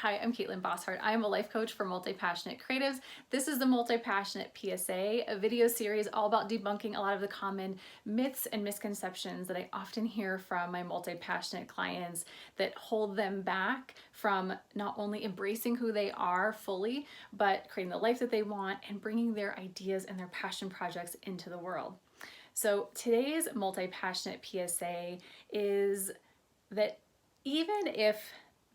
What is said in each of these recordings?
Hi, I'm Caitlin Bosshart. I am a life coach for multi-passionate creatives. This is the Multi-Passionate PSA, a video series all about debunking a lot of the common myths and misconceptions that I often hear from my multi-passionate clients that hold them back from not only embracing who they are fully, but creating the life that they want and bringing their ideas and their passion projects into the world. So today's multi-passionate PSA is that even if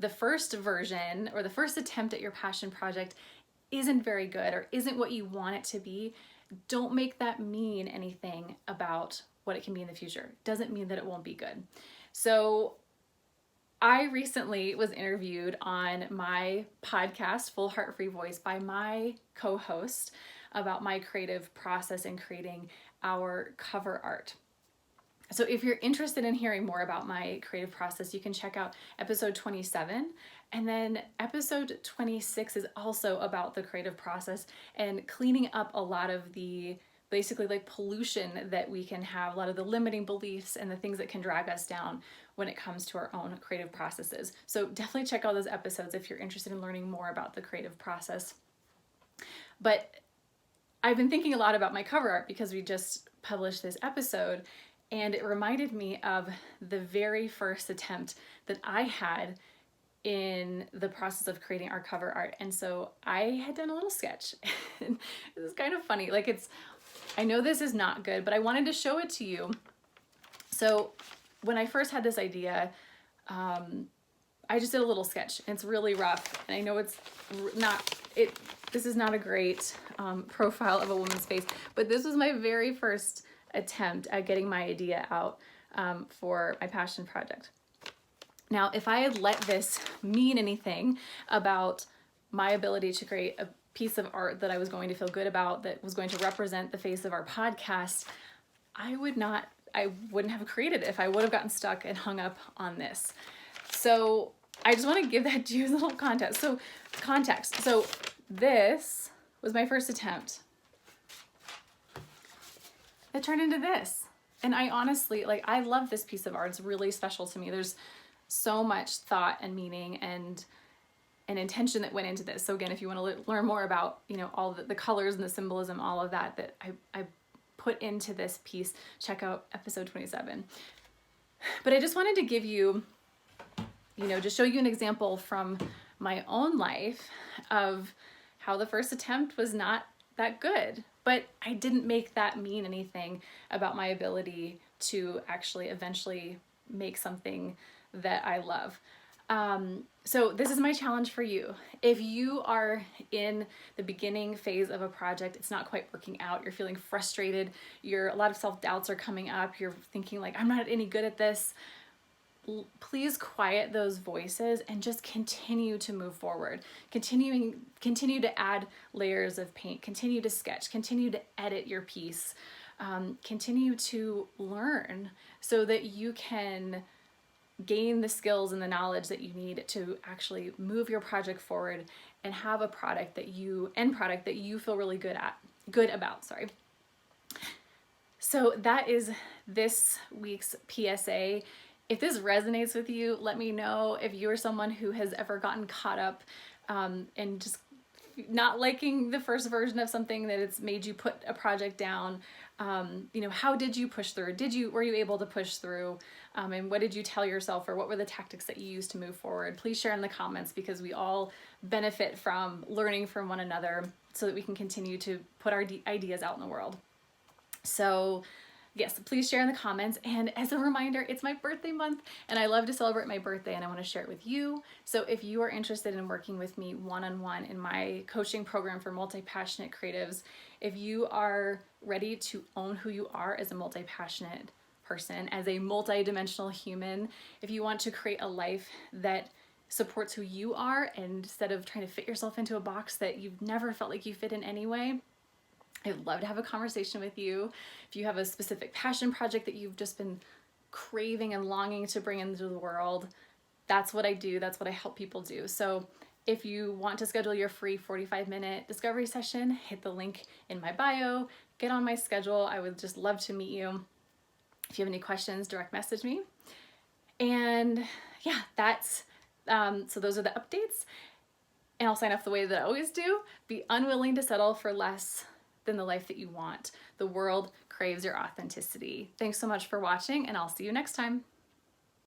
the first version or the first attempt at your passion project isn't very good or isn't what you want it to be, don't make that mean anything about what it can be in the future. It doesn't mean that it won't be good. So I recently was interviewed on my podcast, Full Heart Free Voice, by my co-host about my creative process in creating our cover art. So if you're interested in hearing more about my creative process, you can check out episode 27. And then episode 26 is also about the creative process and cleaning up a lot of the basically like pollution that we can have, a lot of the limiting beliefs and the things that can drag us down when it comes to our own creative processes. So definitely check out those episodes if you're interested in learning more about the creative process. But I've been thinking a lot about my cover art because we just published this episode, and it reminded me of the very first attempt that I had in the process of creating our cover art. And so I had done a little sketch. And this is kind of funny. I know this is not good, but I wanted to show it to you. So when I first had this idea, I just did a little sketch. It's really rough. And I know this is not a great profile of a woman's face, but this was my very first attempt at getting my idea out for my passion project. Now, if I had let this mean anything about my ability to create a piece of art that I was going to feel good about, that was going to represent the face of our podcast, I wouldn't have created it if I would have gotten stuck and hung up on this. So I just want to give that to you as a little context. So this was my first attempt. It turned into this. And I honestly, I love this piece of art. It's really special to me. There's so much thought and meaning and intention that went into this. So again, if you want to learn more about, all the colors and the symbolism, all of that I put into this piece, check out episode 27. But I just wanted to give you, just show you an example from my own life of how the first attempt was not that good. But I didn't make that mean anything about my ability to actually eventually make something that I love. So this is my challenge for you. If you are in the beginning phase of a project, it's not quite working out, you're feeling frustrated, a lot of self-doubts are coming up, you're thinking I'm not any good at this, please quiet those voices and just continue to move forward. Continue to add layers of paint, continue to sketch, continue to edit your piece, continue to learn so that you can gain the skills and the knowledge that you need to actually move your project forward and have a end product that you feel really good about. So that is this week's PSA. If this resonates with you, let me know. If you are someone who has ever gotten caught up and just not liking the first version of something, that it's made you put a project down, how did you push through? Were you able to push through? And what did you tell yourself, or what were the tactics that you used to move forward? Please share in the comments, because we all benefit from learning from one another so that we can continue to put our ideas out in the world. So yes, please share in the comments. And as a reminder, it's my birthday month and I love to celebrate my birthday and I want to share it with you. So if you are interested in working with me one-on-one in my coaching program for multi-passionate creatives, if you are ready to own who you are as a multi-passionate person, as a multi-dimensional human, if you want to create a life that supports who you are instead of trying to fit yourself into a box that you've never felt like you fit in anyway, I'd love to have a conversation with you. If you have a specific passion project that you've just been craving and longing to bring into the world, that's what I do. That's what I help people do. So if you want to schedule your free 45-minute discovery session, hit the link in my bio, get on my schedule. I would just love to meet you. If you have any questions, direct message me. And yeah, so those are the updates. And I'll sign off the way that I always do. Be unwilling to settle for less than the life that you want. The world craves your authenticity. Thanks so much for watching, and I'll see you next time.